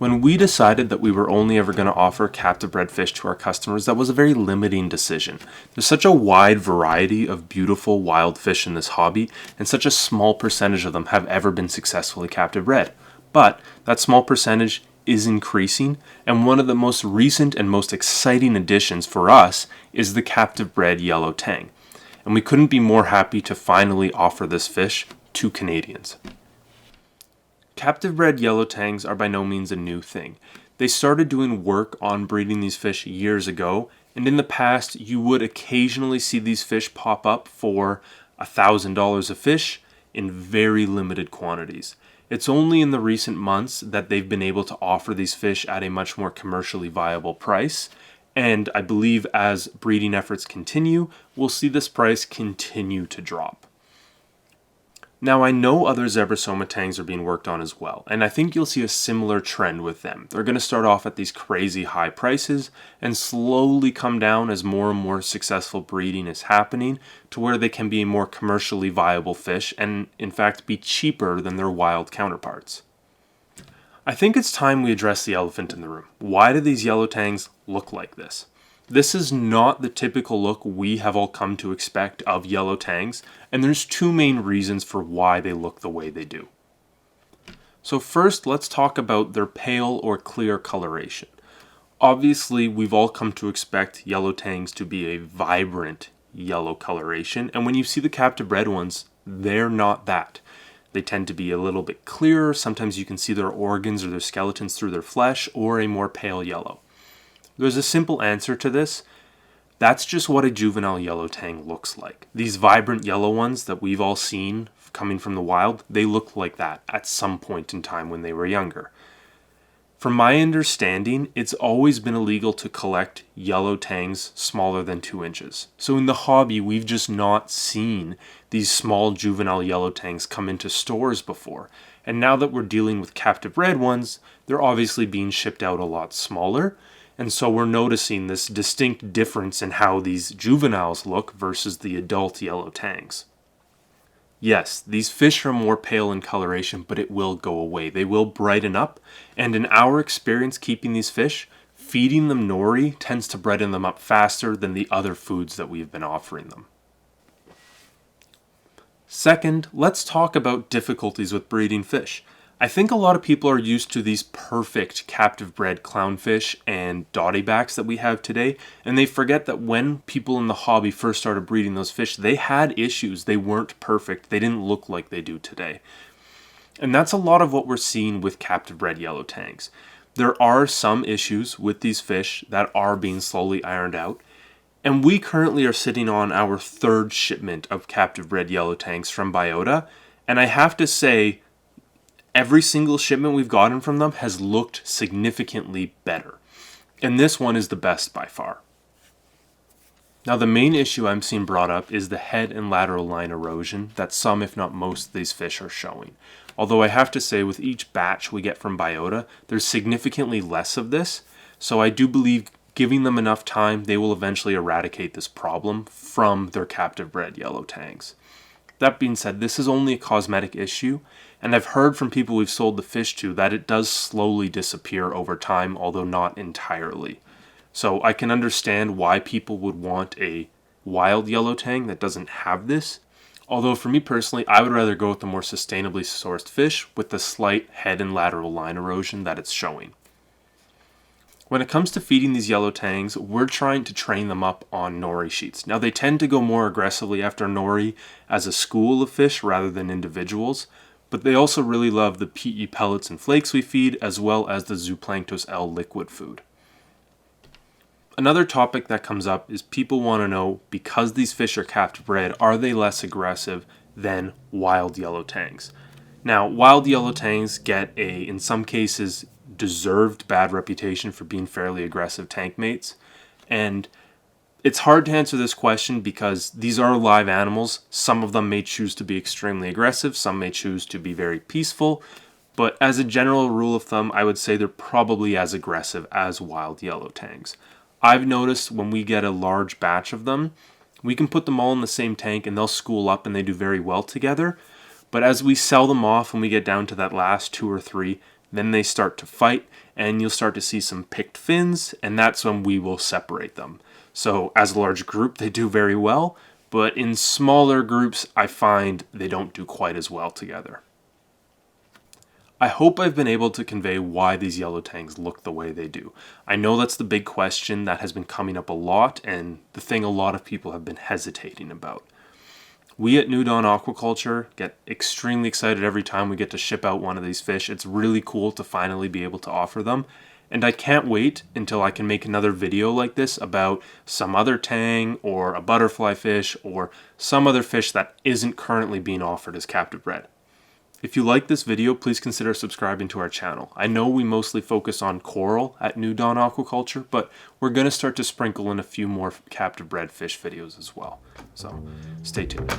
When we decided that we were only ever going to offer captive-bred fish to our customers, that was a very limiting decision. There's such a wide variety of beautiful wild fish in this hobby, and such a small percentage of them have ever been successfully captive-bred. But that small percentage is increasing, and one of the most recent and most exciting additions for us is the captive-bred yellow tang. And we couldn't be more happy to finally offer this fish to Canadians. Captive-bred yellow tangs are by no means a new thing. They started doing work on breeding these fish years ago, and in the past you would occasionally see these fish pop up for $1,000 a fish in very limited quantities. It's only in the recent months that they've been able to offer these fish at a much more commercially viable price, and I believe as breeding efforts continue, we'll see this price continue to drop. Now, I know other Zebrasoma tangs are being worked on as well, and I think you'll see a similar trend with them. They're going to start off at these crazy high prices and slowly come down as more and more successful breeding is happening to where they can be a more commercially viable fish and, in fact, be cheaper than their wild counterparts. I think it's time we address the elephant in the room. Why do these yellow tangs look like this? This is not the typical look we have all come to expect of yellow tangs, and there's two main reasons for why they look the way they do. So first, let's talk about their pale or clear coloration. Obviously, we've all come to expect yellow tangs to be a vibrant yellow coloration, and when you see the captive-bred ones, they're not that. They tend to be a little bit clearer. Sometimes you can see their organs or their skeletons through their flesh, or a more pale yellow. There's a simple answer to this. That's just what a juvenile yellow tang looks like. These vibrant yellow ones that we've all seen coming from the wild, they look like that at some point in time when they were younger. From my understanding, it's always been illegal to collect yellow tangs smaller than 2 inches. So in the hobby, we've just not seen these small juvenile yellow tangs come into stores before. And now that we're dealing with captive-bred ones, they're obviously being shipped out a lot smaller. And so we're noticing this distinct difference in how these juveniles look versus the adult yellow tangs. Yes, these fish are more pale in coloration, but it will go away. They will brighten up, and in our experience keeping these fish, feeding them nori tends to brighten them up faster than the other foods that we've been offering them. Second, let's talk about difficulties with breeding fish. I think a lot of people are used to these perfect captive-bred clownfish and dottybacks that we have today, and they forget that when people in the hobby first started breeding those fish, they had issues. They weren't perfect. They didn't look like they do today. And that's a lot of what we're seeing with captive-bred yellow tangs. There are some issues with these fish that are being slowly ironed out, and we currently are sitting on our 3rd shipment of captive-bred yellow tangs from Biota, and I have to say, every single shipment we've gotten from them has looked significantly better. And this one is the best by far. Now the main issue I'm seeing brought up is the head and lateral line erosion that some, if not most, of these fish are showing. Although I have to say with each batch we get from Biota, there's significantly less of this. So I do believe giving them enough time, they will eventually eradicate this problem from their captive-bred yellow tangs. That being said, this is only a cosmetic issue, and I've heard from people we've sold the fish to that it does slowly disappear over time, although not entirely. So I can understand why people would want a wild yellow tang that doesn't have this, although for me personally, I would rather go with the more sustainably sourced fish with the slight head and lateral line erosion that it's showing. When it comes to feeding these yellow tangs, we're trying to train them up on nori sheets. Now they tend to go more aggressively after nori as a school of fish rather than individuals, but they also really love the PE pellets and flakes we feed as well as the Zooplanktos L liquid food. Another topic that comes up is people want to know, because these fish are captive-bred, are they less aggressive than wild yellow tangs? Now, wild yellow tangs get in some cases, deserved bad reputation for being fairly aggressive tank mates, and it's hard to answer this question because these are live animals. Some of them may choose to be extremely aggressive, some may choose to be very peaceful, but as a general rule of thumb, I would say they're probably as aggressive as wild yellow tangs. I've noticed when we get a large batch of them, we can put them all in the same tank and they'll school up and they do very well together. But as we sell them off and we get down to that last 2 or 3, Then they start to fight, and you'll start to see some picked fins, and that's when we will separate them. So as a large group, they do very well, but in smaller groups, I find they don't do quite as well together. I hope I've been able to convey why these yellow tangs look the way they do. I know that's the big question that has been coming up a lot, and the thing a lot of people have been hesitating about. We at New Dawn Aquaculture get extremely excited every time we get to ship out one of these fish. It's really cool to finally be able to offer them. And I can't wait until I can make another video like this about some other tang or a butterfly fish or some other fish that isn't currently being offered as captive-bred. If you like this video, please consider subscribing to our channel. I know we mostly focus on coral at New Dawn Aquaculture, but we're going to start to sprinkle in a few more captive-bred fish videos as well. So stay tuned.